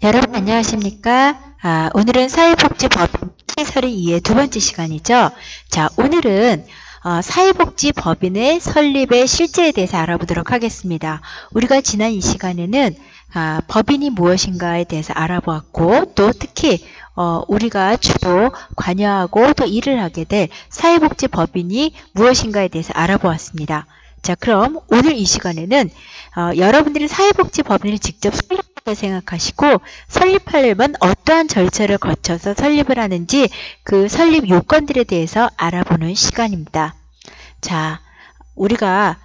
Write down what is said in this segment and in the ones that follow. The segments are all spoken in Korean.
여러분 안녕하십니까? 오늘은 사회복지법인 시설이 2의 두 번째 시간이죠. 자, 오늘은 사회복지법인의 설립의 실제에 대해서 알아보도록 하겠습니다. 우리가 지난 이 시간에는 법인이 무엇인가에 대해서 알아보았고, 또 특히 우리가 주로 관여하고 또 일을 하게 될 사회복지법인이 무엇인가에 대해서 알아보았습니다. 자, 그럼 오늘 이 시간에는 여러분들이 사회복지법인을 직접 설립하게 생각하시고, 설립하려면 어떠한 절차를 거쳐서 설립을 하는지 그 설립 요건들에 대해서 알아보는 시간입니다. 자, 우리가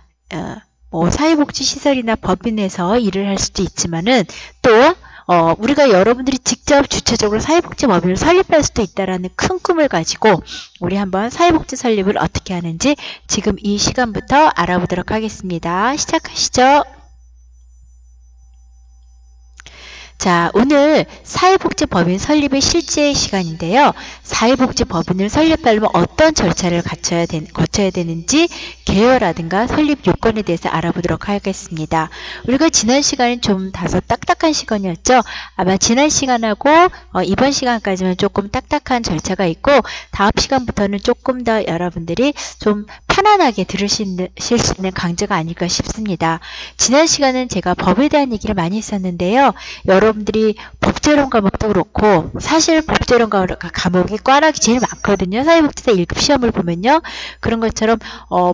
사회복지시설이나 법인에서 일을 할 수도 있지만은 또 우리가 여러분들이 직접 주체적으로 사회복지법인을 설립할 수도 있다라는 큰 꿈을 가지고 우리 한번 사회복지 설립을 어떻게 하는지 지금 이 시간부터 알아보도록 하겠습니다. 시작하시죠. 자, 오늘 사회복지법인 설립의 실제 시간인데요. 사회복지법인을 설립하려면 어떤 절차를 거쳐야 되는지 개요라든가 설립 요건에 대해서 알아보도록 하겠습니다. 우리가 지난 시간은 좀 다소 딱딱한 시간이었죠. 아마 지난 시간하고 이번 시간까지는 조금 딱딱한 절차가 있고, 다음 시간부터는 조금 더 여러분들이 좀 편안하게 들으실 수 있는 강좌가 아닐까 싶습니다. 지난 시간은 제가 법에 대한 얘기를 많이 했었는데요. 여러분들이 법제론 과목도 그렇고, 사실 법제론 과목이 꽈락이 제일 많거든요. 사회복지사 1급 시험을 보면요. 그런 것처럼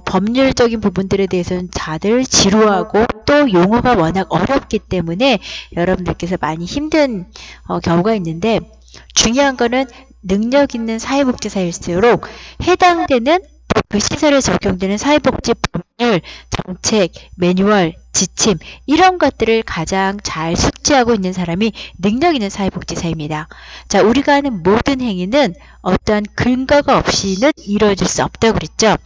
법률적인 부분들에 대해서는 다들 지루하고 또 용어가 워낙 어렵기 때문에 여러분들께서 많이 힘든 경우가 있는데, 중요한 거는 능력 있는 사회복지사일수록 해당되는 그 시설에 적용되는 사회복지 법률, 정책, 매뉴얼, 지침 이런 것들을 가장 잘 숙지하고 있는 사람이 능력 있는 사회복지사입니다. 자, 우리가 하는 모든 행위는 어떠한 근거가 없이는 이루어질 수 없다고 그랬죠.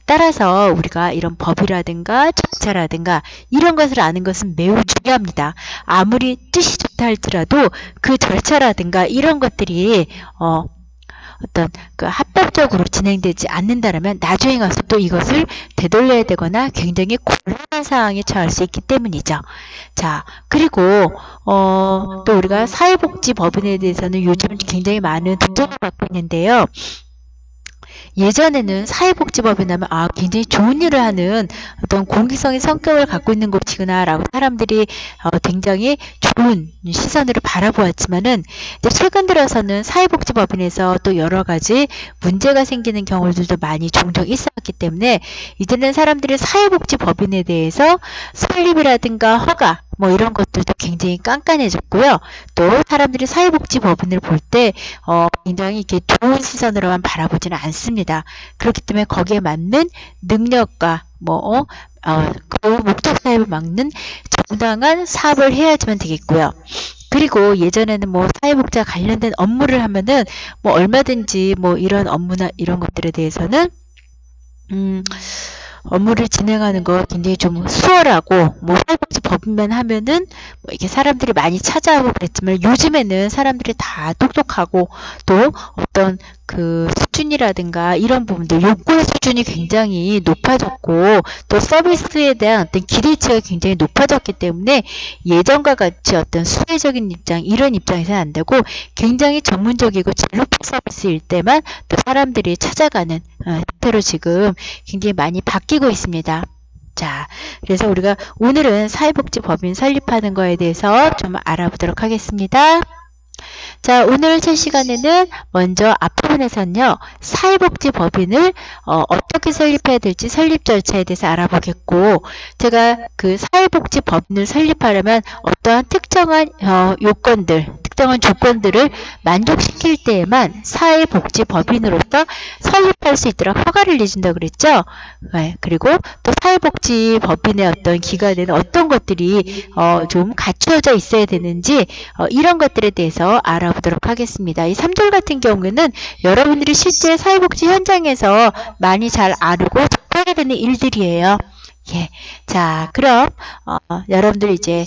따라서 우리가 이런 법이라든가 절차라든가 이런 것을 아는 것은 매우 중요합니다. 아무리 뜻이 좋다 할지라도 그 절차라든가 이런 것들이 어떤 그 합법적으로 진행되지 않는다면 나중에 가서 또 이것을 되돌려야 되거나 굉장히 곤란한 상황에 처할 수 있기 때문이죠. 자, 그리고 또 우리가 사회복지법인에 대해서는 요즘 굉장히 많은 등장을 받고 있는데요. 예전에는 사회복지법인 하면 굉장히 좋은 일을 하는 어떤 공익성의 성격을 갖고 있는 곳이구나 라고 사람들이 굉장히 좋은 시선으로 바라보았지만은 이제 최근 들어서는 사회복지법인에서 또 여러 가지 문제가 생기는 경우들도 많이 종종 있었기 때문에 이제는 사람들이 사회복지법인에 대해서 설립이라든가 허가 이런 것들도 굉장히 깐깐해졌고요. 또 사람들이 사회복지법인을 볼 때 굉장히 이렇게 좋은 시선으로만 바라보지는 않습니다. 그렇기 때문에 거기에 맞는 능력과 그 목적 사업을 막는 정당한 사업을 해야지만 되겠고요. 그리고 예전에는 사회복지와 관련된 업무를 하면은 얼마든지 이런 업무나 이런 것들에 대해서는 업무를 진행하는 거 굉장히 좀 수월하고 사회복지법인만 하면은 이렇게 사람들이 많이 찾아오고 그랬지만 요즘에는 사람들이 다 똑똑하고 또 어떤 그 수준이라든가 이런 부분들 요구의 수준이 굉장히 높아졌고 또 서비스에 대한 어떤 기대치가 굉장히 높아졌기 때문에 예전과 같이 어떤 수혜적인 입장 이런 입장에서는 안 되고 굉장히 전문적이고 제일 높은 서비스일 때만 또 사람들이 찾아가는 형태로 지금 굉장히 많이 바뀌고 있습니다. 자, 그래서 우리가 오늘은 사회복지법인 설립하는 거에 대해서 좀 알아보도록 하겠습니다. 자, 오늘 첫 시간에는 먼저 앞부분에서는요, 사회복지법인을 어떻게 설립해야 될지 설립 절차에 대해서 알아보겠고, 제가 그 사회복지법인을 설립하려면 어떠한 특정한 요건들, 특정한 조건들을 만족시킬 때에만 사회복지법인으로서 설립할 수 있도록 허가를 내준다고 그랬죠. 그리고 또 사회복지법인의 어떤 기관에는 어떤 것들이 좀 갖추어져 있어야 되는지 이런 것들에 대해서 알아보도록 하겠습니다. 이 3절 같은 경우에는 여러분들이 실제 사회복지 현장에서 많이 잘 아르고 접하게 되는 일들이에요. 예. 자, 그럼 여러분들 이제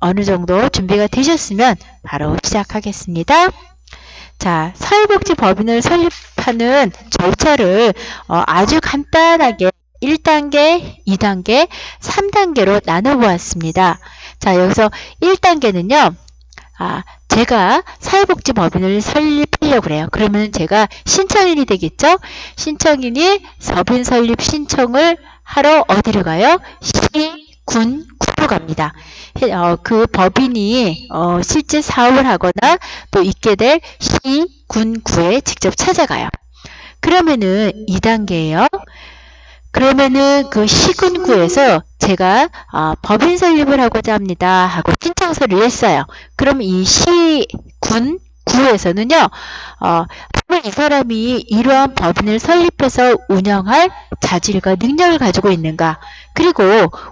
어느 정도 준비가 되셨으면 바로 시작하겠습니다. 자, 사회복지법인을 설립하는 절차를 아주 간단하게 1단계, 2단계, 3단계로 나눠보았습니다. 자, 여기서 1단계는요. 제가 사회복지법인을 설립하려고 그래요. 그러면 제가 신청인이 되겠죠? 신청인이 법인 설립 신청을 하러 어디로 가요? 시, 군, 구로 갑니다. 그 법인이 실제 사업을 하거나 또 있게 될 시, 군, 구에 직접 찾아가요. 그러면은 2단계예요. 그러면은 그 시군구에서 제가 법인 설립을 하고자 합니다 하고 신청서를 냈어요. 그럼 이 시군구에서는요, 정말 이 사람이 이러한 법인을 설립해서 운영할 자질과 능력을 가지고 있는가, 그리고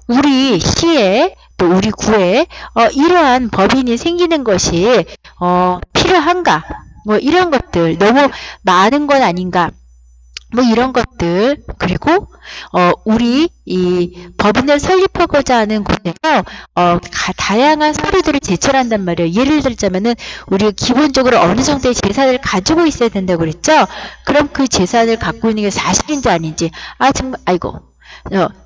우리 시에 또 우리 구에 이러한 법인이 생기는 것이 필요한가, 뭐 이런 것들, 너무 많은 건 아닌가, 뭐 이런 것들, 그리고 우리 이 법인을 설립하고자 하는 곳에서 다양한 서류들을 제출한단 말이에요. 예를 들자면은 우리가 기본적으로 어느 정도의 재산을 가지고 있어야 된다고 그랬죠. 그럼 그 재산을 갖고 있는 게 사실인지 아닌지, 정말 아이고,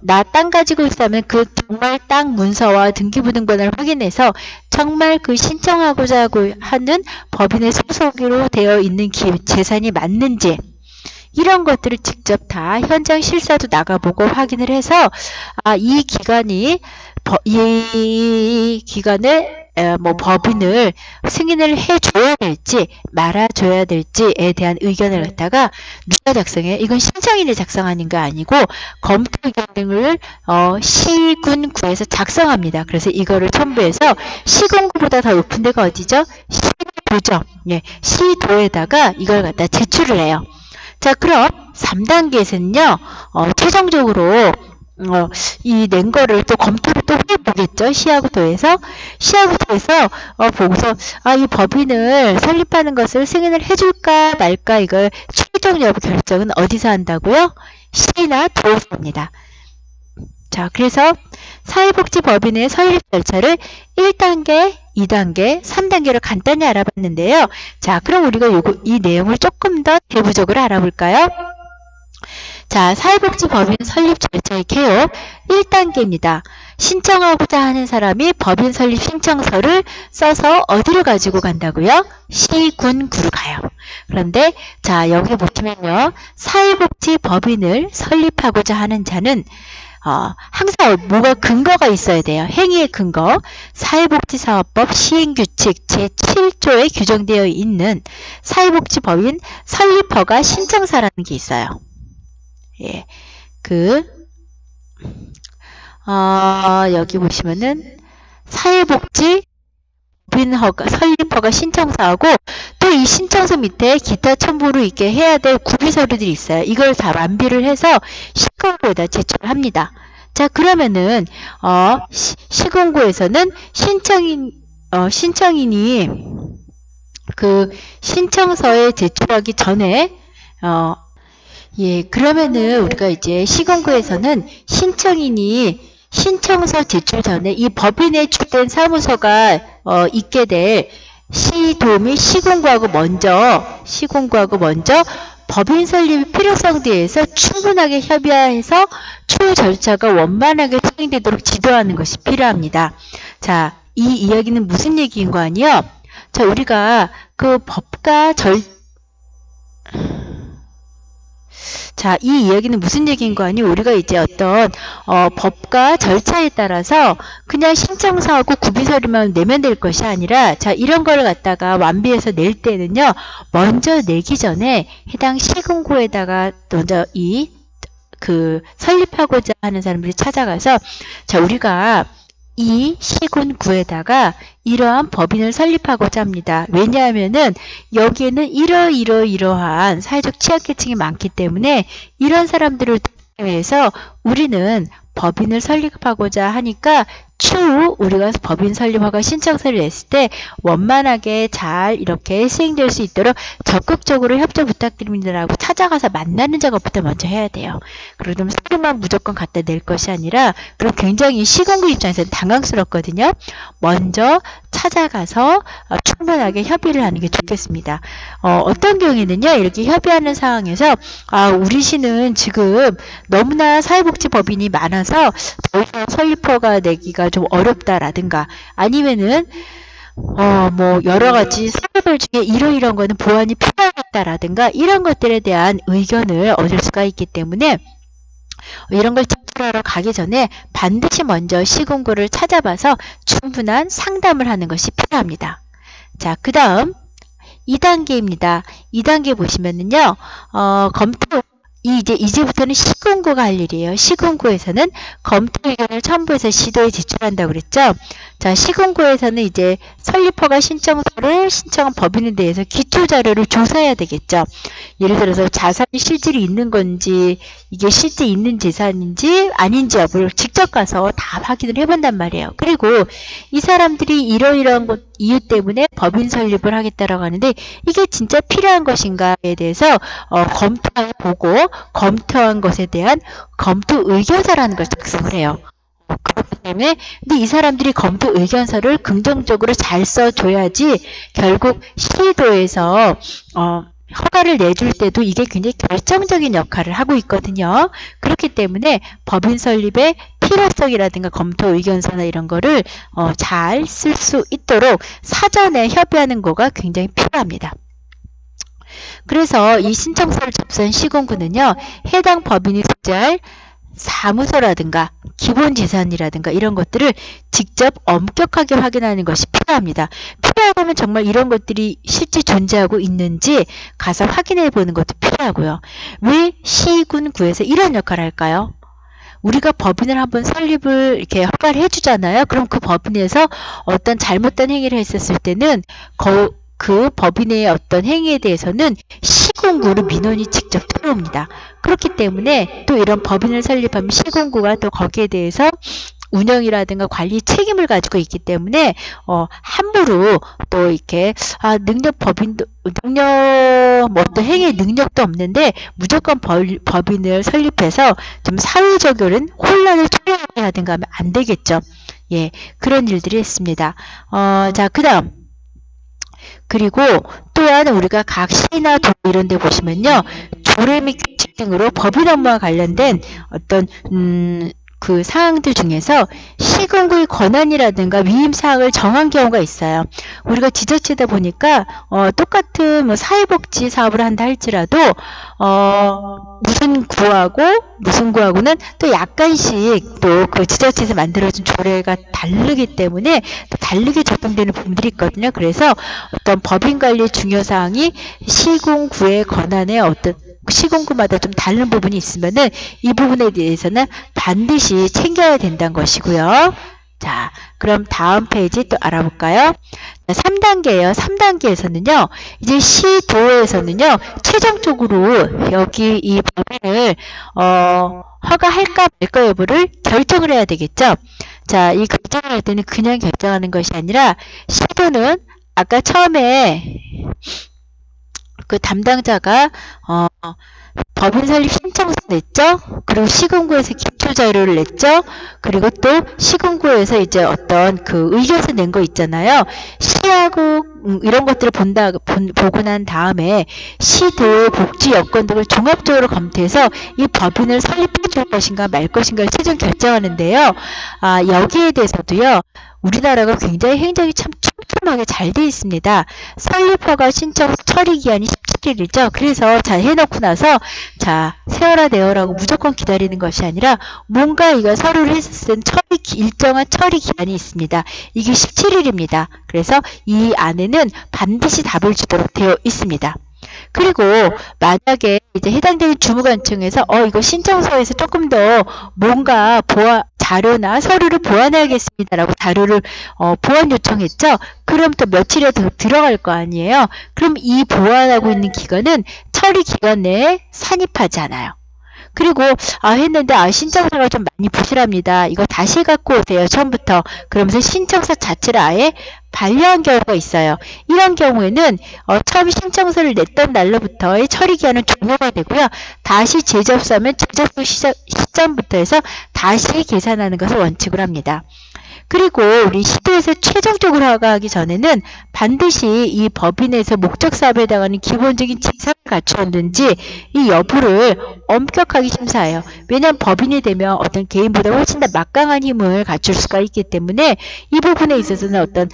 나 땅 가지고 있다면 그 정말 땅 문서와 등기부등본을 확인해서 정말 그 신청하고자 하는 법인의 소속으로 되어 있는 재산이 맞는지, 이런 것들을 직접 다 현장 실사도 나가보고 확인을 해서 이 기관을 법인을 승인을 해줘야 될지 말아줘야 될지에 대한 의견을 갖다가 누가 작성해요? 이건 신청인이 작성하는 게 아니고 검토 의견을 시군구에서 작성합니다. 그래서 이거를 첨부해서 시군구보다 더 높은 데가 어디죠? 시도죠. 예, 시도에다가 이걸 갖다 제출을 해요. 자, 그럼 3단계에서는요, 최종적으로 이 낸 거를 또 검토를 또 해보겠죠. 시하고 도에서 보고서 이 법인을 설립하는 것을 승인을 해줄까 말까, 이걸 최종 여부 결정은 어디서 한다고요? 시나 도에서 합니다. 자, 그래서 사회복지법인의 설립 절차를 1단계, 2단계, 3단계로 간단히 알아봤는데요. 자, 그럼 우리가 이 내용을 조금 더 세부적으로 알아볼까요? 자, 사회복지법인 설립 절차의 개요 1단계입니다. 신청하고자 하는 사람이 법인 설립 신청서를 써서 어디를 가지고 간다고요? 시군구로 가요. 그런데 자, 여기 보시면요, 사회복지법인을 설립하고자 하는 자는 항상 뭐가 근거가 있어야 돼요. 행위의 근거. 사회복지사업법 시행규칙 제7조에 규정되어 있는 사회복지법인 설립허가 신청서라는 게 있어요. 예, 여기 보시면은 사회복지 법인허가, 설립허가 신청서하고 또 이 신청서 밑에 기타 첨부로 있게 해야 될 구비서류들이 있어요. 이걸 다 완비를 해서 시군구에다 제출을 합니다. 자, 그러면은 시군구에서는 신청인이 그 신청서에 제출하기 전에 그러면은 우리가 이제 시군구에서는 신청인이 신청서 제출 전에 이 법인에 주된 사무소가 있게 될 시도 및 시군구하고 먼저 법인 설립 필요성에 대해서 충분하게 협의해서 추후 절차가 원만하게 수행되도록 지도하는 것이 필요합니다. 자, 이 이야기는 무슨 얘기인 거 아니에요? 자, 우리가 그 자, 이 이야기는 무슨 얘기인 거 아니에요? 우리가 이제 어떤 법과 절차에 따라서 그냥 신청서하고 구비서류만 내면 될 것이 아니라, 자, 이런 걸 갖다가 완비해서 낼 때는요, 먼저 내기 전에 해당 시군구에다가 먼저 설립하고자 하는 사람들이 찾아가서, 자, 우리가 이 시군구에다가 이러한 법인을 설립하고자 합니다. 왜냐하면은 여기에는 이러한 사회적 취약계층이 많기 때문에 이런 사람들을 위해서 우리는 법인을 설립하고자 하니까 추후 우리가 법인 설립허가 신청서를 냈을 때 원만하게 잘 이렇게 수행될 수 있도록 적극적으로 협조 부탁드립니다라고 찾아가서 만나는 작업부터 먼저 해야 돼요. 그러면 서류만 무조건 갖다 낼 것이 아니라, 그럼 굉장히 시군구 입장에서는 당황스럽거든요. 먼저 찾아가서 충분하게 협의를 하는 게 좋겠습니다. 어떤 경우에는요, 이렇게 협의하는 상황에서 우리 시는 지금 너무나 사회복지법인이 많아서 더 이상 설립허가 내기가 좀 어렵다라든가, 아니면은 뭐 여러 가지 사유들 중에 이런 거는 보완이 필요하겠다라든가 이런 것들에 대한 의견을 얻을 수가 있기 때문에 이런 걸 제출하러 가기 전에 반드시 먼저 시군구를 찾아봐서 충분한 상담을 하는 것이 필요합니다. 자, 그 다음 2단계입니다. 2단계 보시면은요, 검토, 이제부터는 시군구가 할 일이에요. 시군구에서는 검토 의견을 첨부해서 시도에 제출한다고 그랬죠. 자, 시군구에서는 이제 설립허가 신청서를 신청한 법인에 대해서 기초자료를 조사해야 되겠죠. 예를 들어서 자산이 실질이 있는 건지, 이게 실제 있는 재산인지 아닌지 여부를 직접 가서 다 확인을 해본단 말이에요. 그리고 이 사람들이 이러이러한 이유 때문에 법인 설립을 하겠다라고 하는데 이게 진짜 필요한 것인가에 대해서 검토해보고 검토한 것에 대한 검토 의견서라는 걸 작성을 해요. 그렇기 때문에 근데 이 사람들이 검토 의견서를 긍정적으로 잘 써줘야지 결국 시도에서 허가를 내줄 때도 이게 굉장히 결정적인 역할을 하고 있거든요. 그렇기 때문에 법인 설립의 필요성이라든가 검토 의견서나 이런 거를 잘 쓸 수 있도록 사전에 협의하는 거가 굉장히 필요합니다. 그래서 이 신청서를 접수한 시군구는요, 해당 법인이 소재할 사무소라든가 기본 재산이라든가 이런 것들을 직접 엄격하게 확인하는 것이 필요합니다. 필요하다면 정말 이런 것들이 실제 존재하고 있는지 가서 확인해 보는 것도 필요하고요. 왜 시군구에서 이런 역할을 할까요? 우리가 법인을 한번 설립을 이렇게 허가를 해주잖아요. 그럼 그 법인에서 어떤 잘못된 행위를 했었을 때는 그 법인의 어떤 행위에 대해서는 시군구로 민원이 직접 들어옵니다. 그렇기 때문에 또 이런 법인을 설립하면 시군구가 또 거기에 대해서 운영이라든가 관리 책임을 가지고 있기 때문에 함부로 또 이렇게 뭐 어떤 행위 능력도 없는데 무조건 법인을 설립해서 좀 사회적인 혼란을 초래하게 하든가 하면 안 되겠죠. 예, 그런 일들이 있습니다. 자, 그 다음. 그리고 또한 우리가 각 시나 도 이런 데 보시면요, 조례 및 규칙 등으로 법인 업무와 관련된 어떤 그 사항들 중에서 시군구의 권한이라든가 위임 사항을 정한 경우가 있어요. 우리가 지자체다 보니까 똑같은 뭐 사회복지 사업을 한다 할지라도 무슨 구하고는 또 약간씩 또 그 지자체에서 만들어준 조례가 다르기 때문에 또 다르게 적용되는 부분들이 있거든요. 그래서 어떤 법인 관리 중요 사항이 시군구의 권한에 어떤 시군구마다 좀 다른 부분이 있으면은 이 부분에 대해서는 반드시 챙겨야 된다는 것이고요. 자, 그럼 다음 페이지 또 알아볼까요? 3단계예요. 3단계에서는요, 이제 시도에서는요, 최종적으로 여기 이 법인을 허가할까 말까 여부를 결정을 해야 되겠죠. 자, 이 결정을 할 때는 그냥 결정하는 것이 아니라 시도는 아까 처음에 그 담당자가 법인 설립 신청서 냈죠. 그리고 시군구에서 기초자료를 냈죠. 그리고 또 시군구에서 이제 어떤 그 의견서 낸 거 있잖아요. 시하고 이런 것들을 보고 난 다음에 시도의 복지 여건 등을 종합적으로 검토해서 이 법인을 설립해 줄 것인가 말 것인가를 최종 결정하는데요. 여기에 대해서도요, 우리나라가 굉장히 행정이 참 촘촘하게 잘 돼 있습니다. 설립허가 신청 처리 기한이 17일이죠. 그래서 자, 해놓고 나서 자, 세워라 내어라고 무조건 기다리는 것이 아니라 뭔가 이거 서류를 했을 땐 일정한 처리 기한이 있습니다. 이게 17일입니다. 그래서 이 안에는 반드시 답을 주도록 되어 있습니다. 그리고 만약에 이제 해당되는 주무관청에서 이거 신청서에서 조금 더 뭔가 자료나 서류를 보완해야겠습니다라고 자료를 보완 요청했죠. 그럼 또 며칠에 더 들어갈 거 아니에요. 그럼 이 보완하고 있는 기간은 처리 기간 내에 산입하지 않아요. 그리고 했는데 신청서가 좀 많이 부실합니다. 이거 다시 갖고 오세요. 처음부터. 그러면서 신청서 자체를 아예 반려한 경우가 있어요. 이런 경우에는 처음 신청서를 냈던 날로부터의 처리 기한은 종료가 되고요. 다시 재접수하면 재접수 시점부터 해서 다시 계산하는 것을 원칙으로 합니다. 그리고 우리 시도에서 최종적으로 허가하기 전에는 반드시 이 법인에서 목적사업에 해당하는 기본적인 지상을 갖추었는지 이 여부를 엄격하게 심사해요. 왜냐하면 법인이 되면 어떤 개인보다 훨씬 더 막강한 힘을 갖출 수가 있기 때문에 이 부분에 있어서는 어떤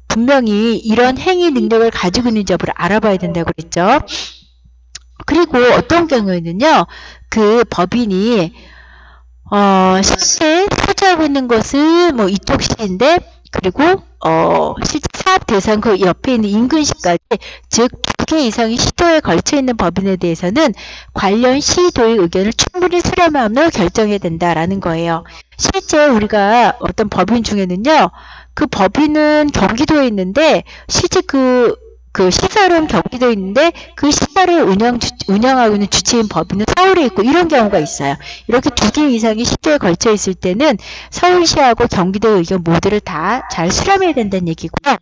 분명히 이런 행위 능력을 가지고 있는지 여부를 알아봐야 된다고 그랬죠. 그리고 어떤 경우에는요, 그 법인이 실제 소지하고 있는 것은 뭐 이쪽 시인데, 그리고 실제 사업 대상 그 옆에 있는 인근 시까지, 즉 2개 이상의 시도에 걸쳐 있는 법인에 대해서는 관련 시도의 의견을 충분히 수렴함으로 결정해야 된다라는 거예요. 실제 우리가 어떤 법인 중에는요, 그 법인은 경기도에 있는데 실제 그 시설은 경기도에 있는데 그 시설을 운영하고 있는 주체인 법인은 서울에 있고, 이런 경우가 있어요. 이렇게 2개 이상의 시도에 걸쳐 있을 때는 서울시하고 경기도의 의견 모두를 다 잘 수렴해야 된다는 얘기고요.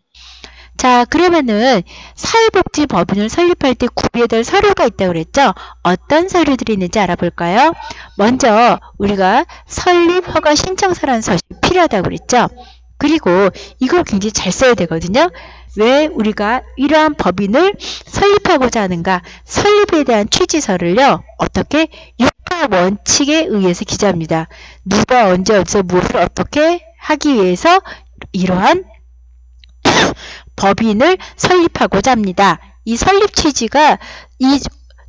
자, 그러면은 사회복지법인을 설립할 때 구비해야 될 서류가 있다고 그랬죠? 어떤 서류들이 있는지 알아볼까요? 먼저 우리가 설립허가 신청서라는 서식이 필요하다고 그랬죠? 그리고 이걸 굉장히 잘 써야 되거든요. 왜 우리가 이러한 법인을 설립하고자 하는가? 설립에 대한 취지서를요, 어떻게? 6가 원칙에 의해서 기재합니다. 누가 언제 어디서 무엇을 어떻게 하기 위해서 이러한 법인을 설립하고자 합니다. 이 설립 취지가 이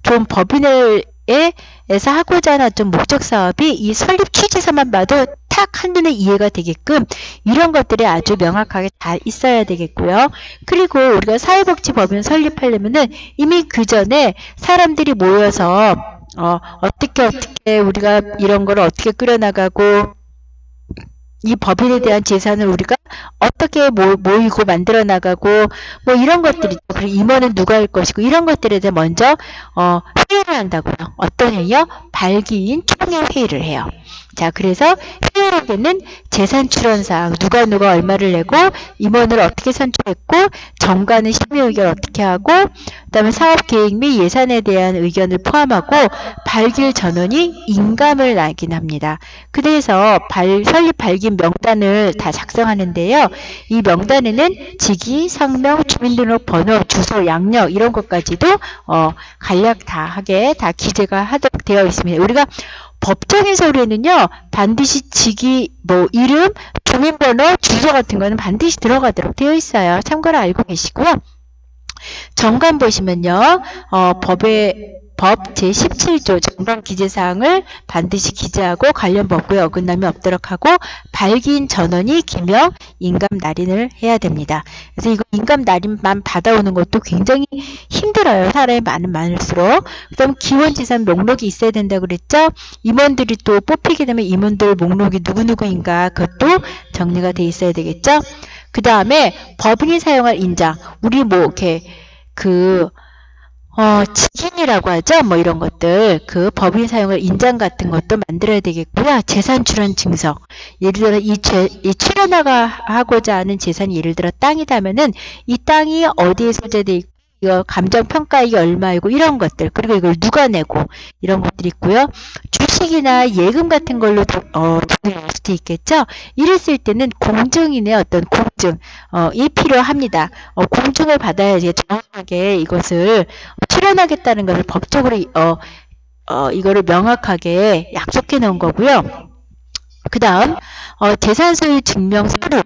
좀 법인에서 하고자 하는 어떤 목적 사업이 이 설립 취지서만 봐도 탁 한눈에 이해가 되게끔 이런 것들이 아주 명확하게 다 있어야 되겠고요. 그리고 우리가 사회복지법인을 설립하려면은 이미 그 전에 사람들이 모여서 어떻게 우리가 이런 걸 어떻게 끌어나가고, 이 법인에 대한 재산을 우리가 어떻게 모이고 만들어 나가고, 뭐 이런 것들이, 그리고 임원은 누가 할 것이고, 이런 것들에 대해 먼저 회의를 한다고요. 어떤 회의요? 발기인 총회 회의를 해요. 자, 그래서 회의록에는 재산 출원사항, 누가 얼마를 내고, 임원을 어떻게 선출했고, 정관은 심의 의견 어떻게 하고, 그 다음에 사업 계획 및 예산에 대한 의견을 포함하고, 발기일 전원이 인감을 낙인합니다. 그래서 설립 발기인 명단을 다 작성하는데요. 이 명단에는 직위, 성명, 주민등록번호, 주소, 양력 이런 것까지도 간략 다 기재가 하도록 되어 있습니다. 우리가 법적인 서류에는요, 반드시 직위, 이름, 주민번호, 주소 같은 거는 반드시 들어가도록 되어 있어요. 참고로 알고 계시고요. 정관 보시면요, 법 제17조 정관 기재사항을 반드시 기재하고 관련 법규에 어긋남이 없도록 하고, 발기인 전원이 기명, 인감 날인을 해야 됩니다. 그래서 이거 인감 날인만 받아오는 것도 굉장히 힘들어요. 사람이 많을수록. 그 다음 기원재산 목록이 있어야 된다고 그랬죠? 임원들이 또 뽑히게 되면 임원들 목록이 누구누구인가 그것도 정리가 돼 있어야 되겠죠? 그 다음에 법인이 사용할 인장, 우리 이렇게 직인이라고 하죠. 뭐 이런 것들, 그 법인 사용할 인장 같은 것도 만들어야 되겠고요. 재산 출원 증서, 예를 들어 이 출원하고자 하는 재산이 예를 들어 땅이라면은 이 땅이 어디에 소재돼 있고, 이거 감정평가액이 얼마이고 이런 것들, 그리고 이걸 누가 내고 이런 것들이 있고요. 주식이나 예금 같은 걸로 정리할 수도 있겠죠. 이랬을 때는 공증인의 어떤 공증이 필요합니다. 공증을 받아야지 정확하게 이것을 출원하겠다는 것을 법적으로 이거를 명확하게 약속해 놓은 거고요. 그 다음 재산 소유 증명 서류,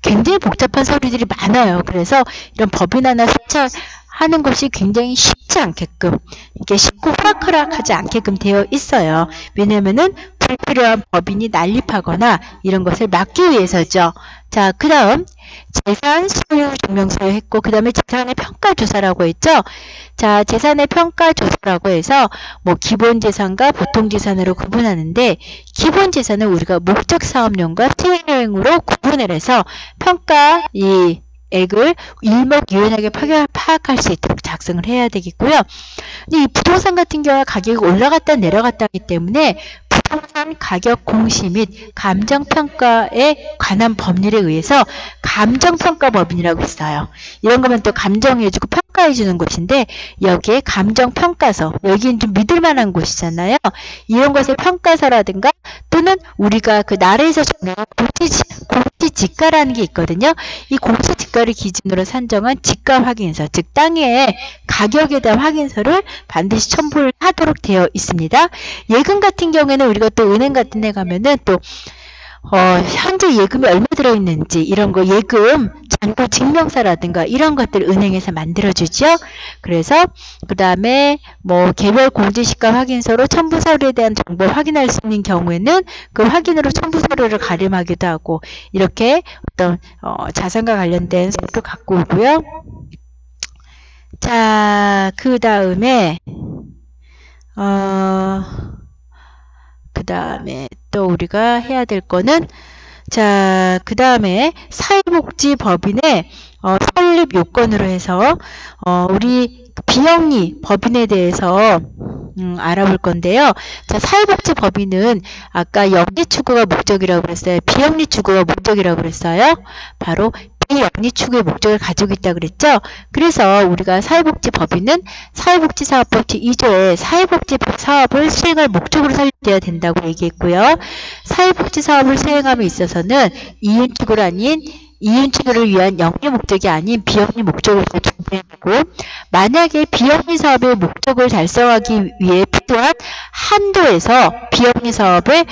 굉장히 복잡한 서류들이 많아요. 그래서 이런 법인 하나 설치하는 것이 굉장히 쉽지 않게끔, 이게 쉽고 호락호락하지 않게끔 되어 있어요. 왜냐면은 불필요한 법인이 난립하거나 이런 것을 막기 위해서죠. 자, 그 다음 재산 소유 증명서를 했고, 그 다음에 재산의 평가 조사라고 했죠. 자, 재산의 평가 조사라고 해서 기본 재산과 보통 재산으로 구분하는데, 기본 재산은 우리가 목적 사업용과 수행용으로 구분을 해서 평가 액을 일목요연하게 파악할 수 있도록 작성을 해야 되겠고요. 근데 이 부동산 같은 경우는 가격이 올라갔다 내려갔다 하기 때문에 부동산 가격 공시 및 감정평가에 관한 법률에 의해서 감정평가법인이라고 있어요. 이런 거면 또 감정해주고 평가해주는 곳인데, 여기에 감정평가서, 여기는 좀 믿을만한 곳이잖아요. 이런 것의 평가서라든가, 또는 우리가 그 나라에서 정하는 공시지가라는 게 있거든요. 이 공시지가를 기준으로 산정한 지가 확인서, 즉 땅의 가격에 대한 확인서를 반드시 첨부를 하도록 되어 있습니다. 예금 같은 경우에는 우리가 또 은행 같은 데 가면은 또 현재 예금이 얼마 들어있는지 이런 거 예금 잔고 증명서라든가 이런 것들 은행에서 만들어주죠. 그래서 그 다음에 뭐 개별 공제시가 확인서로 첨부서류에 대한 정보를 확인할 수 있는 경우에는 그 확인으로 첨부서류를 가림하기도 하고 이렇게 어떤 자산과 관련된 서류를 갖고 오고요. 자, 그 다음에 또 우리가 해야 될 거는 자, 그 다음에 사회복지법인의 설립 요건으로 해서 우리 비영리 법인에 대해서 알아볼 건데요. 자, 사회복지법인은 아까 영리 추구가 목적이라고 그랬어요. 비영리 추구가 목적이라고 그랬어요. 바로 비영리 추구의 목적을 가지고 있다고 그랬죠. 그래서 우리가 사회복지법인은 사회복지사업법 제2조에 사회복지 사업을 수행할 목적으로 설립되어야 된다고 얘기했고요. 사회복지사업을 수행함에 있어서는 이윤추구를 위한 영리 목적이 아닌 비영리 목적을 준비해야 되고, 만약에 비영리 사업의 목적을 달성하기 위해 필요한 한도에서 비영리 사업의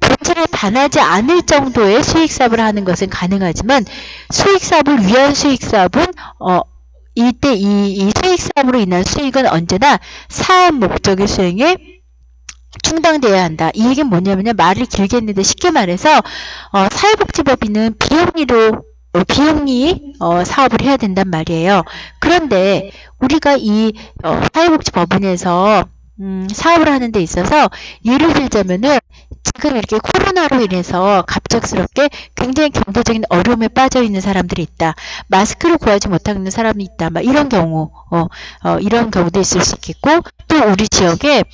본질에 반하지 않을 정도의 수익사업을 하는 것은 가능하지만, 수익사업을 위한 수익사업은 이때 이 수익사업으로 인한 수익은 언제나 사업 목적의 수행에 충당되어야 한다. 이 얘기는 뭐냐면요. 말을 길게 했는데 쉽게 말해서 사회복지법인은 비영리 사업을 해야 된단 말이에요. 그런데 우리가 이 사회복지법인에서 사업을 하는 데 있어서 예를 들자면은 지금 이렇게 코로나로 인해서 갑작스럽게 굉장히 경제적인 어려움에 빠져 있는 사람들이 있다. 마스크를 구하지 못하고 있는 사람이 있다. 막 이런 경우, 이런 경우도 있을 수 있겠고, 또 우리 지역에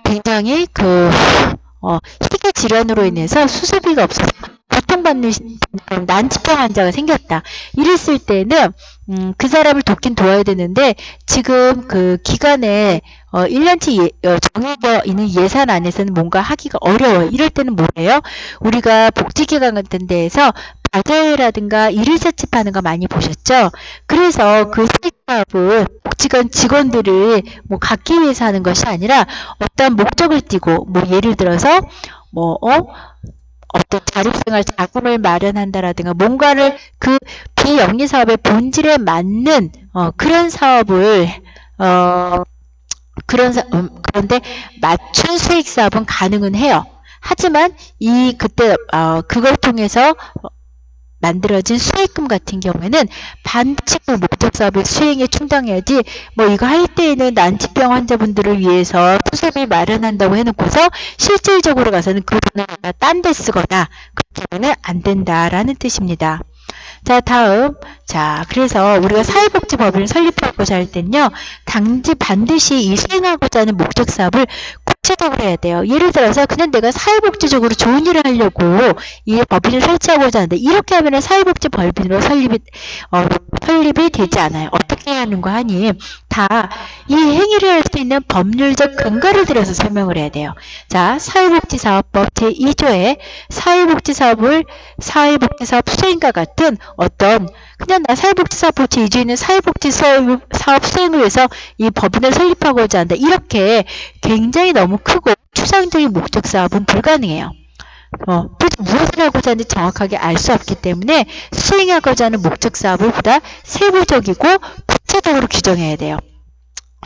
굉장히 희귀 질환으로 인해서 수술비가 없어서 고통받는 난치병 환자가 생겼다. 이랬을 때는 그 사람을 돕긴 도와야 되는데 지금 그 기간에 1년치 정해져 있는 예산 안에서는 뭔가 하기가 어려워요. 이럴 때는 뭐예요? 우리가 복지기관 같은 데에서 바자회라든가 일일 채집하는 거 많이 보셨죠? 그래서 그 사업은 복지관 직원들을 갖기 위해서 하는 것이 아니라 어떤 목적을 띠고 예를 들어서 어떤 자립생활 자금을 마련한다라든가 뭔가를 그 비영리 사업의 본질에 맞는 그런 사업을 그런데 맞춘 수익 사업은 가능은 해요. 하지만 그걸 통해서 만들어진 수익금 같은 경우에는 반드시 그 목적 사업의 수행에 충당해야지 이거 할 때에는 난치병 환자분들을 위해서 수술비 마련한다고 해놓고서 실질적으로 가서는 그 돈을 딴 데 쓰거나 그렇게 하면 안 된다라는 뜻입니다. 자, 다음. 자, 그래서 우리가 사회복지법인을 설립하고자 할 때는요, 반드시 이 수행하고자 하는 목적 사업을 구체적으로 해야 돼요. 예를 들어서 그냥 내가 사회복지적으로 좋은 일을 하려고 이 법인을 설치하고자 하는데 이렇게 하면 사회복지법인으로 설립이 되지 않아요. 어떻게 해야 하는 거 하니 다 이 행위를 할 수 있는 법률적 근거를 들여서 설명을 해야 돼요. 자, 사회복지사업법 제2조에 사회복지사업 수행과 같은 어떤 그냥 사회복지사업법 제2조에는 사회복지사업 수행을 위해서 이 법인을 설립하고자 한다. 이렇게 굉장히 너무 크고 추상적인 목적 사업은 불가능해요. 무엇을 하고자 하는지 정확하게 알 수 없기 때문에 수행하고자 하는 목적 사업을 보다 세부적이고 구체적으로 규정해야 돼요.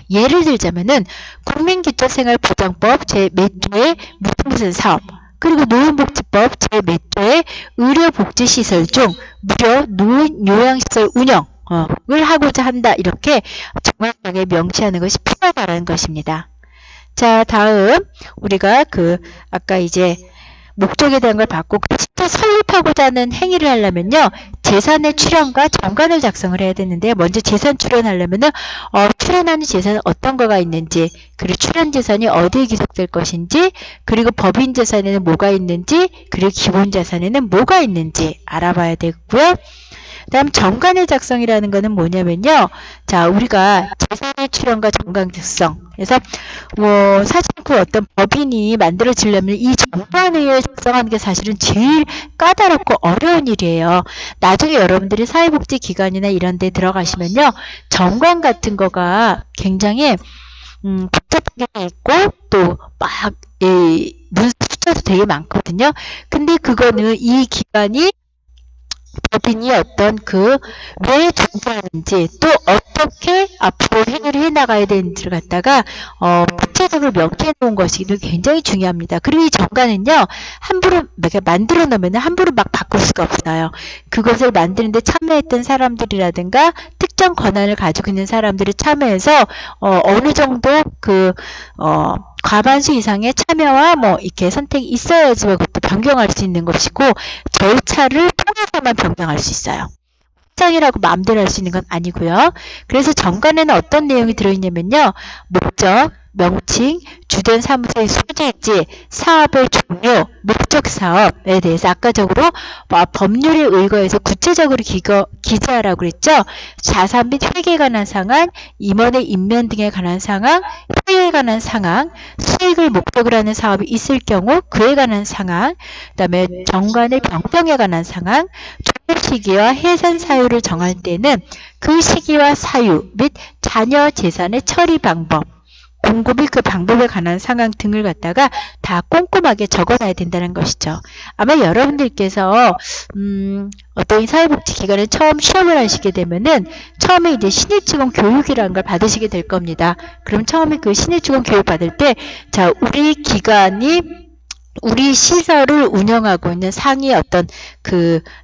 예를 들자면은 국민기초생활보장법 제 몇 조의 무슨 사업, 그리고 노인복지법 제 몇 조의 의료복지시설 중 무료 노인요양시설 운영을 하고자 한다. 이렇게 정확하게 명시하는 것이 필요하다는 것입니다. 자, 다음 우리가 아까 이제 목적에 대한 걸 봤고, 진짜 설립하고자 하는 행위를 하려면요, 재산의 출연과 정관을 작성을 해야 되는데, 먼저 재산 출연하려면은 출연하는 재산은 어떤 거가 있는지, 그리고 출연 재산이 어디에 기록될 것인지, 그리고 법인 재산에는 뭐가 있는지, 그리고 기본 재산에는 뭐가 있는지 알아봐야 되고요. 다음 정관의 작성이라는 거는 뭐냐면요. 자, 우리가 재산의 출연과 정관 작성. 그래서 사실 그 어떤 법인이 만들어지려면 이 정관을 작성하는 게 사실은 제일 까다롭고 어려운 일이에요. 나중에 여러분들이 사회복지기관이나 이런 데 들어가시면요. 정관 같은 거가 굉장히 복잡하게 있고 또 막 문서 숫자도 되게 많거든요. 근데 그거는 이 기관이 법인이 어떤 왜 존재하는지 또 어떻게 앞으로 행위를 해나가야 되는지를 갖다가 구체적으로 명시해 놓은 것이 굉장히 중요합니다. 그리고 이 정관은요 함부로 만들어 놓으면 함부로 막 바꿀 수가 없어요. 그것을 만드는데 참여했던 사람들이라든가 특정 권한을 가지고 있는 사람들이 참여해서 어느 정도 과반수 이상의 참여와 이렇게 선택이 있어야지 그것도 변경할 수 있는 것이고 절차를 통해서만 변경할 수 있어요. 확장이라고 마음대로 할 수 있는 건 아니고요. 그래서 정관에는 어떤 내용이 들어있냐면요. 목적, 명칭, 주된 사무소의 소재지, 사업의 종류, 목적 사업에 대해서 아까적으로 법률에 의거해서 구체적으로 기재하라고 그랬죠. 자산 및 회계에 관한 상황, 임원의 임면 등에 관한 상황, 회계에 관한 상황, 수익을 목적으로 하는 사업이 있을 경우 그에 관한 상황, 그 다음에 정관의 변경에 관한 상황, 종료 시기와 해산 사유를 정할 때는 그 시기와 사유 및 자녀 재산의 처리 방법, 공고 및 그 방법에 관한 상황 등을 갖다가 다 꼼꼼하게 적어놔야 된다는 것이죠. 아마 여러분들께서 어떤 사회복지기관에 처음 시험을 하시게 되면은 처음에 이제 신입직원 교육이라는 걸 받으시게 될 겁니다. 그럼 처음에 그 신입직원 교육 받을 때 자, 우리 기관이 우리 시설을 운영하고 있는 상위 어떤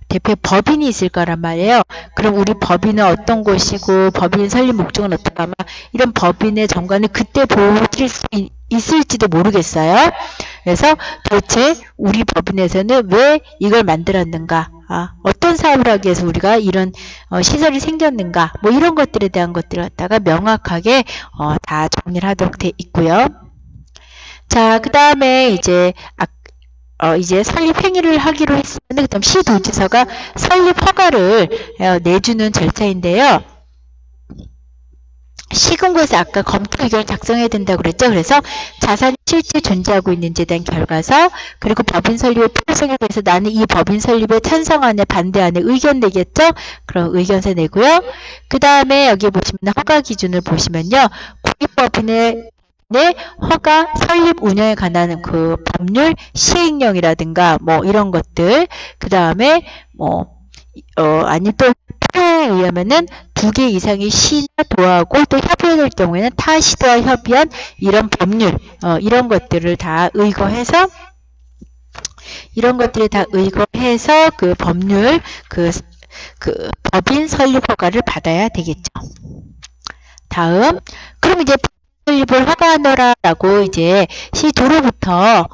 대표 법인이 있을 거란 말이에요. 그럼 우리 법인은 어떤 곳이고 법인 설립 목적은 어떤가 막 이런 법인의 정관을 그때 보실 수 있을지도 모르겠어요. 그래서 도대체 우리 법인에서는 왜 이걸 만들었는가, 어떤 사업을 하기 위해서 우리가 이런 시설이 생겼는가, 이런 것들에 대한 것들을 갖다가 명확하게 다 정리를 하도록 돼 있고요. 자, 그 다음에 이제 설립 행위를 하기로 했으면 그다음 시도지서가 설립 허가를 내주는 절차인데요. 시군구에서 아까 검토 의견을 작성해야 된다고 그랬죠. 그래서 자산이 실제 존재하고 있는지에 대한 결과서, 그리고 법인 설립의 필요성에 대해서 나는 이 법인 설립에 찬성하네 반대하네 의견 내겠죠. 그럼 의견서 내고요. 그 다음에 여기 보시면 허가 기준을 보시면요. 국유법인의 허가, 설립, 운영에 관한 법률, 시행령이라든가 이런 것들, 그 다음에 아니 또 필요에 의하면은 2개 이상의 시나 도하고 또 협의될 경우에는 타 시도와 협의한 이런 법률, 이런 것들을 다 의거해서 그 법률, 법인 설립 허가를 받아야 되겠죠. 다음, 그럼 이제 설립을 허가하노라라고 이제 시도로부터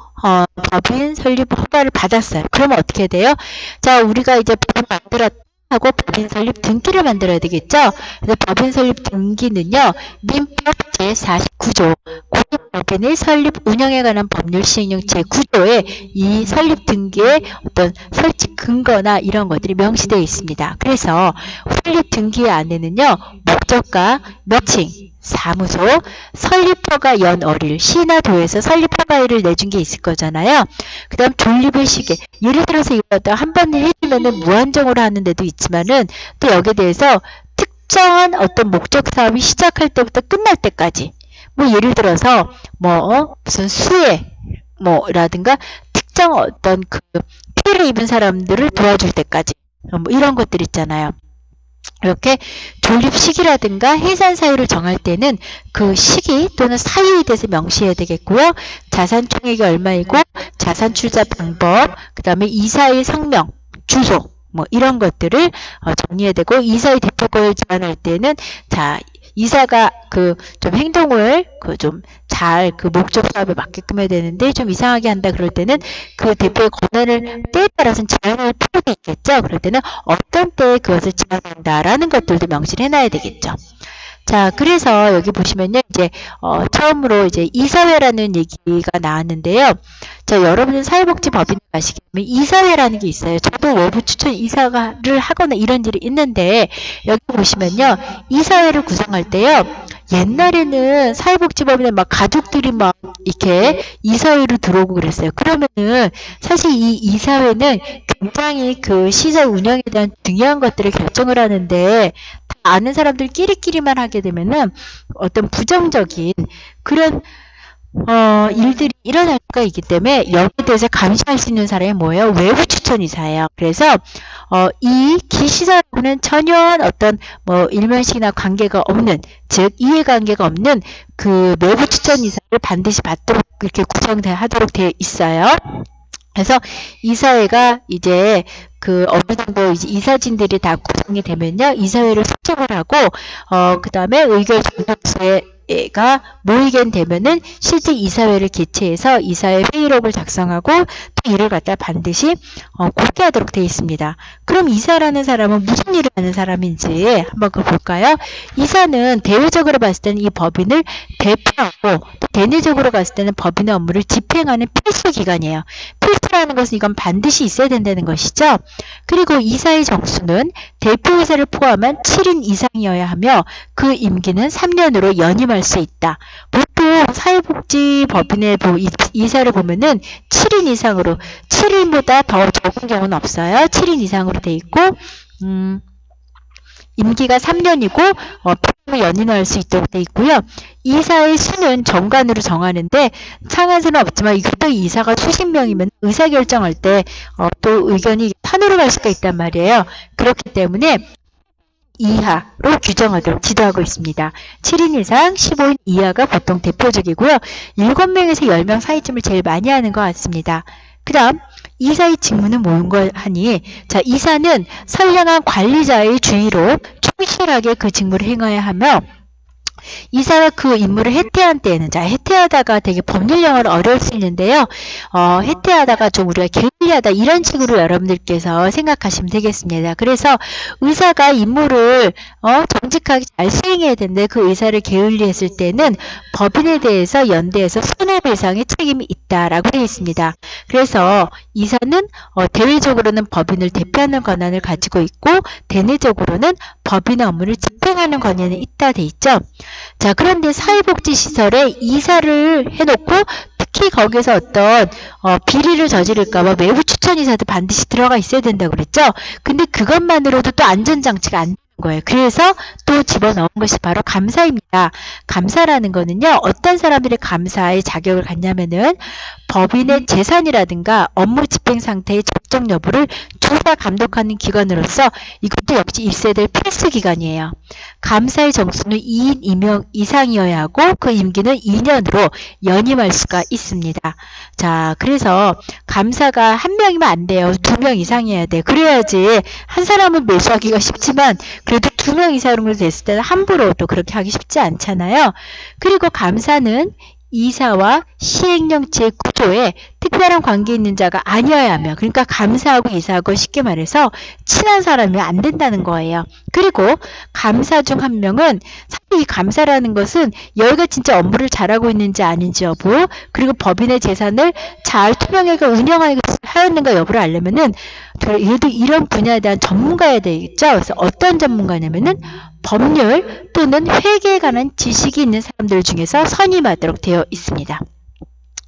법인 설립 허가를 받았어요. 그러면 어떻게 돼요? 자, 우리가 이제 법인 만들었다 하고 법인 설립 등기를 만들어야 되겠죠? 그래서 법인 설립 등기는요, 민법 제49조 법인의 설립 운영에 관한 법률 시행령 제9조에 이 설립 등기의 어떤 설치 근거나 이런 것들이 명시되어 있습니다. 그래서 설립 등기 안에는요, 목적과 명칭, 사무소, 설립허가 연어릴, 시나 도에서 설립허가를 내준 게 있을 거잖아요. 그 다음 존립의 시기, 예를 들어서 이거 한 번 해주면은 무한정으로 하는 데도 있지만은 또 여기에 대해서 특정한 어떤 목적 사업이 시작할 때부터 끝날 때까지, 예를 들어서 무슨 수해 라든가 특정 어떤 피해를 입은 사람들을 도와줄 때까지 이런 것들 있잖아요. 이렇게 존립 시기라든가 해산 사유를 정할 때는 그 시기 또는 사유에 대해서 명시해야 되겠고요. 자산 총액이 얼마이고 자산 출자 방법, 그 다음에 이사의 성명, 주소 이런 것들을 정리해야 되고, 이사의 대표권을 제한할 때는 이사가 좀 행동을 좀 잘 목적 사업에 맞게끔 해야 되는데 좀 이상하게 한다 그럴 때는 그 대표의 권한을 때에 따라서는 제한할 필요도 있겠죠. 그럴 때는 어떤 때에 그것을 제한한다라는 것들도 명시를 해놔야 되겠죠. 자, 그래서 여기 보시면요, 이제 처음으로 이제 이사회라는 얘기가 나왔는데요. 자, 여러분은 사회복지법인에 가시게 되면 이사회라는 게 있어요. 저도 외부 추천 이사를 하거나 이런 일이 있는데, 여기 보시면요, 이사회를 구성할 때요, 옛날에는 사회복지법인에 가족들이 이렇게 이사회로 들어오고 그랬어요. 그러면은 사실 이 이사회는 굉장히 시설 운영에 대한 중요한 것들을 결정을 하는데, 다 아는 사람들 끼리끼리만 하게 되면은 어떤 부정적인 그런 일들이 일어날 수가 있기 때문에 여기에 대해서 감시할 수 있는 사람이 뭐예요? 외부 추천이사예요. 그래서 이 기시사하고는 전혀 어떤 뭐 일면식이나 관계가 없는, 즉 이해관계가 없는 그 외부 추천이사를 반드시 받도록 이렇게 구성하도록 되어 있어요. 그래서 이사회가 이제 그 어느 정도 이제 이사진들이 다 구성이 되면요, 이사회를 수립을 하고 그 다음에 의결 정도수가 모이게 되면은 실제 이사회를 개최해서 이사회 회의록을 작성하고 또 이를 갖다 반드시 공개하도록 되어 있습니다. 그럼 이사라는 사람은 무슨 일을 하는 사람인지 한번 볼까요? 이사는 대외적으로 봤을 때는 이 법인을 대표하고 또 대내적으로 봤을 때는 법인의 업무를 집행하는 필수 기관이에요. 필수라는 것은 이건 반드시 있어야 된다는 것이죠. 그리고 이사의 정수는 대표이사를 포함한 7인 이상이어야 하며 그 임기는 3년으로 연임할 수 있다. 보통 사회복지법인의 이사를 보면은 7인 이상으로, 7인보다 더 적은 경우는 없어요. 7인 이상으로 돼 있고 임기가 3년이고 연임할 수 있도록 돼 있고요. 이사의 수는 정관으로 정하는데 상한수는 없지만 이것도 이사가 수십 명이면 의사결정할 때 또 의견이 판으로 갈 수가 있단 말이에요. 그렇기 때문에 이하로 규정하도록 지도하고 있습니다. 7인 이상, 15인 이하가 보통 대표적이고요. 7명에서 10명 사이쯤을 제일 많이 하는 것 같습니다. 그 다음 이사의 직무는 뭔가 하니, 자, 이사는 선량한 관리자의 주의로 충실하게 그 직무를 행해야 하며 이사가 그 임무를 해태한 때에는, 자, 해태하다가 되게 법률 용어로 어려울 수 있는데요. 해태하다가 좀 우리가 게을리하다 이런 식으로 여러분들께서 생각하시면 되겠습니다. 그래서 의사가 임무를 정직하게 잘 수행해야 되는데 그 의사를 게을리했을 때는 법인에 대해서 연대해서 손해배상의 책임이 있다라고 되어 있습니다. 그래서 이사는 대외적으로는 법인을 대표하는 권한을 가지고 있고 대내적으로는 법인의 업무를 집행하는 권한이 있다 돼 있죠. 자, 그런데 사회복지시설에 이사를 해놓고 특히 거기서 어떤 비리를 저지를까봐 외부 추천이사도 반드시 들어가 있어야 된다고 그랬죠. 근데 그것만으로도 또 안전장치가 안 되는 거예요. 그래서 또 집어넣은 것이 바로 감사입니다. 감사라는 거는요, 어떤 사람들이 감사의 자격을 갖냐면은 법인의 재산이라든가 업무 집행 상태의 적정 여부를 조사 감독하는 기관으로서 이것도 역시 있어야 될 필수 기관이에요. 감사의 정수는 2인 이상이어야 하고 그 임기는 2년으로 연임할 수가 있습니다. 자, 그래서 감사가 한 명이면 안 돼요. 2명 이상이어야 돼. 그래야지 한 사람은 매수하기가 쉽지만 그래도 2명 이상으로 됐을 때는 함부로 또 그렇게 하기 쉽지 않잖아요. 그리고 감사는 이사와 시행령체의 구조에 특별한 관계 있는 자가 아니어야 하며, 그러니까 감사하고 이사하고 쉽게 말해서 친한 사람이면 안 된다는 거예요. 그리고 감사 중 한 명은 사실 이 감사라는 것은 여기가 진짜 업무를 잘하고 있는지 아닌지 여부, 그리고 법인의 재산을 잘 투명하게 운영하였는가 여부를 알려면은 얘도 이런 분야에 대한 전문가여야 되겠죠. 그래서 어떤 전문가냐면은 법률 또는 회계에 관한 지식이 있는 사람들 중에서 선임하도록 되어 있습니다.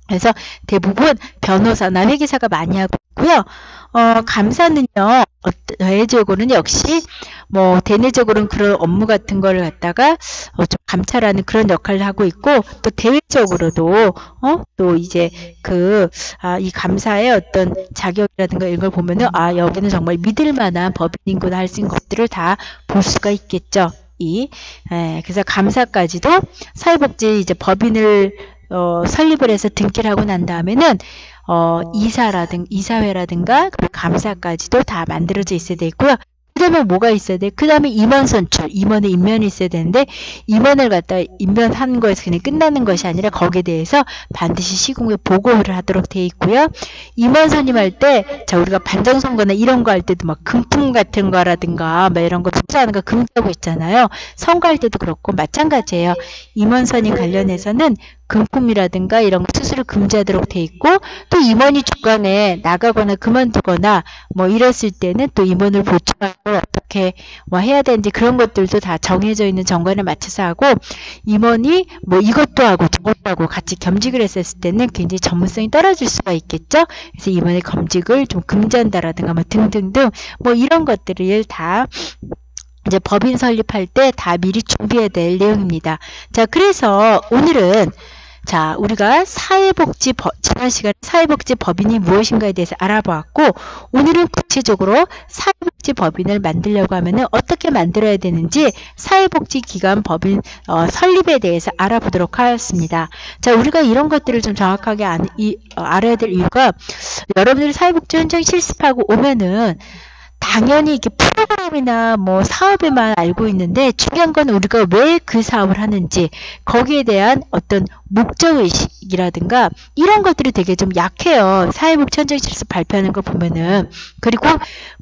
그래서 대부분 변호사나 회계사가 많이 하고 있고요. 감사는요, 대외적으로는 역시 뭐 대내적으로는 그런 업무 같은 걸 갖다가 좀 감찰하는 그런 역할을 하고 있고, 또 대외적으로도 또 이제 이 감사의 어떤 자격이라든가 이런 걸 보면은 여기는 정말 믿을 만한 법인이구나 할 수 있는 것들을 다 볼 수가 있겠죠. 그래서 감사까지도 사회복지 이제 법인을 설립을 해서 등기를 하고 난 다음에는 이사회라든가 감사까지도 다 만들어져 있어야 되고요. 그 다음에 뭐가 있어야 돼? 그 다음에 임원 선출, 임원의 임면이 있어야 되는데 임원을 갖다 임면한 거에서 그냥 끝나는 것이 아니라 거기에 대해서 반드시 시공에 보고를 하도록 되어 있고요. 임원 선임할 때, 자, 우리가 반정선거나 이런 거 할 때도 막 금품 같은 거라든가 막 이런 거 투자하는 거 금지하고 있잖아요. 선거할 때도 그렇고 마찬가지예요. 임원 선임 관련해서는 금품이라든가 이런 거 수수를 금지하도록 돼 있고, 또 임원이 중간에 나가거나 그만두거나 뭐 이랬을 때는 또 임원을 보충하고 어떻게 해야 되는지 그런 것들도 다 정해져 있는 정관에 맞춰서 하고, 임원이 뭐 이것도 하고 저것도 하고 같이 겸직을 했을 때는 굉장히 전문성이 떨어질 수가 있겠죠. 그래서 임원의 겸직을 좀 금지한다라든가 뭐 등등등 뭐 이런 것들을 다 이제 법인 설립할 때 다 미리 준비해야 될 내용입니다. 자, 그래서 오늘은 자, 우리가 지난 시간에 사회복지법인이 무엇인가에 대해서 알아보았고, 오늘은 구체적으로 사회복지법인을 만들려고 하면은 어떻게 만들어야 되는지 사회복지기관 법인 설립에 대해서 알아보도록 하였습니다. 자, 우리가 이런 것들을 좀 정확하게 알아야 될 이유가, 여러분들이 사회복지 현장 실습하고 오면은 당연히 이렇게 프로그램이나 뭐 사업에만 알고 있는데, 중요한 건 우리가 왜 그 사업을 하는지, 거기에 대한 어떤 목적의식이라든가 이런 것들이 되게 좀 약해요. 사회복지 현장 실습 발표하는 거 보면은. 그리고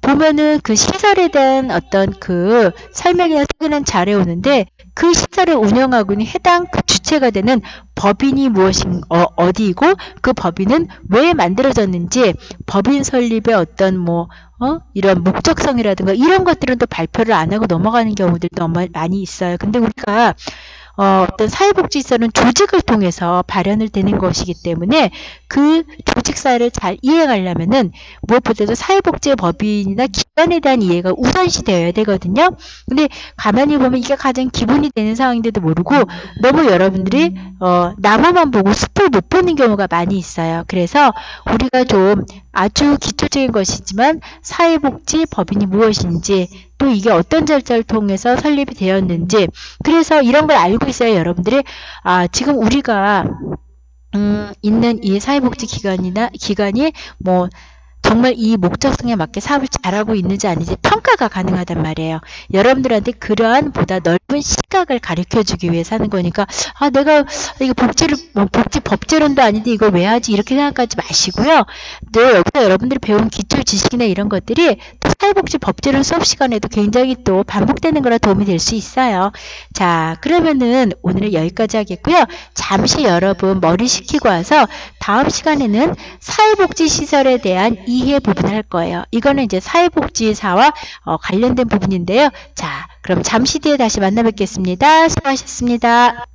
보면은 그 시설에 대한 어떤 그 설명이나 소개는 잘해오는데, 그 시설을 운영하고 있는 해당 그 주체가 되는 법인이 어디이고, 그 법인은 왜 만들어졌는지, 법인 설립의 어떤 이런 목적성이라든가 이런 것들은 또 발표를 안 하고 넘어가는 경우들도 너무 많이 있어요. 근데 우리가 어떤 사회복지시설은 조직을 통해서 발현을 되는 것이기 때문에 그 조직사를 잘 이해하려면은 무엇보다도 사회복지법인이나 기관에 대한 이해가 우선시 되어야 되거든요. 근데 가만히 보면 이게 가장 기본이 되는 상황인데도 모르고 너무 여러분들이 나무만 보고 숲을 못 보는 경우가 많이 있어요. 그래서 우리가 좀 아주 기초적인 것이지만 사회복지법인이 무엇인지, 또 이게 어떤 절차를 통해서 설립이 되었는지, 그래서 이런 걸 알고 있어야 여러분들이 지금 우리가 있는 이 사회복지기관이 정말 이 목적성에 맞게 사업을 잘하고 있는지 아닌지 평가가 가능하단 말이에요. 여러분들한테 그러한 보다 넓은 시각을 가르쳐주기 위해서 하는 거니까, 내가 이거 복지 법제론도 아닌데 이걸 왜 하지, 이렇게 생각하지 마시고요. 또 여기서 여러분들이 배운 기초 지식이나 이런 것들이 또 사회복지 법제론 수업 시간에도 굉장히 또 반복되는 거라 도움이 될 수 있어요. 자, 그러면은 오늘은 여기까지 하겠고요. 잠시 여러분 머리 식히고 와서 다음 시간에는 사회복지 시설에 대한 이해 부분을 할 거예요. 이거는 이제 사회복지사와 관련된 부분인데요. 자, 그럼 잠시 뒤에 다시 만나 뵙겠습니다. 수고하셨습니다.